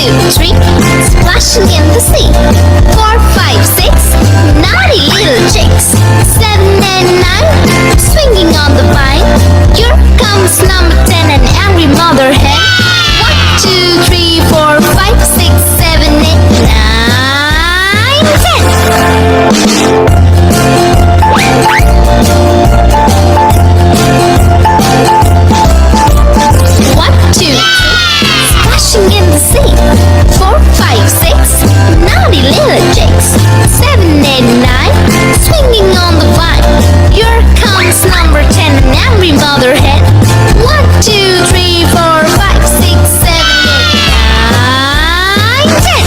two, three, splashing in the sea. 4, 5, 6, naughty little chicks. 7 and 9, swinging on the vine. Here comes number 10, an angry mother hen. 1, 2, 3, 4, 5, 6, 7, 8, 9, 10. 1, 2, 3, splashing in the sea. 4, 5, 6, naughty little chicks. 7, 8, 9, swinging on the vine. Here comes number 10, an angry mother hen. 1, 2, 3, 4, 5, 6, 7, 8, 9, 10.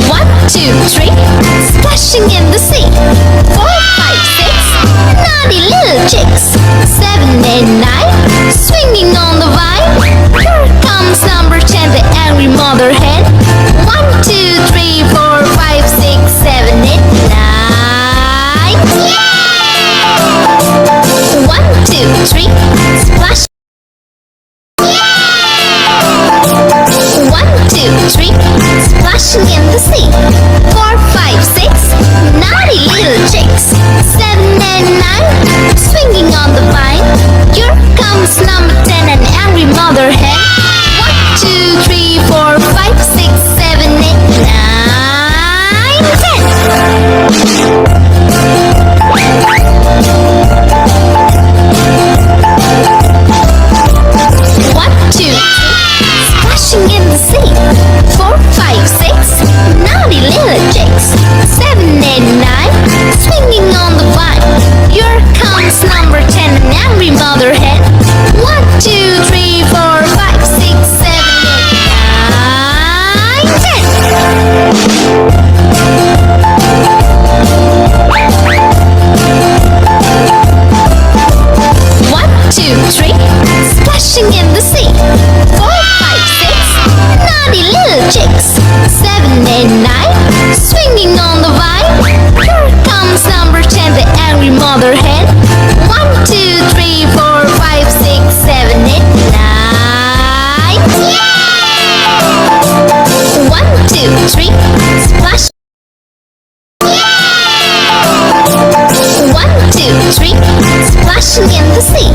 1, 2, 3, splashing in the sea. 4, 5, 6, naughty little chicks. 7, 8, 9, swinging on the vine. Here comes number 10, the angry mother hen. 1, 2, 3, 4, 5, 6, 7, 8, 9. Yeah! 1, 2, 3, splash. 1, 2, 3, splashing in the sea. 4, 5, 6, naughty little chicks. 7 and 9, swinging on the vine. Here comes number 10, an angry mother hen. 1, 2, 3, 4, 5, 6, 7, 8, 9, 10. 1, 2, 3, splashing in the sea. 4, 5, 6, naughty little chicks. 7, 8, 9, swinging on the vine. Here comes number 10, an angry mother hen. 1, 2, 3, 4, 5, 6, 7, 8, 9, 10. 1, 2, 3, splashing in the sea. 4, 5, 6, naughty little chicks. 7, 8, 9, swinging on the vine. Here comes number 10, the angry mother hen. 1, 2, 3, 4, 5, 6, 7, 8, 9. Yeah! 1, 2, 3, splash. Yeah! 1, 2, 3, splashing in the sea.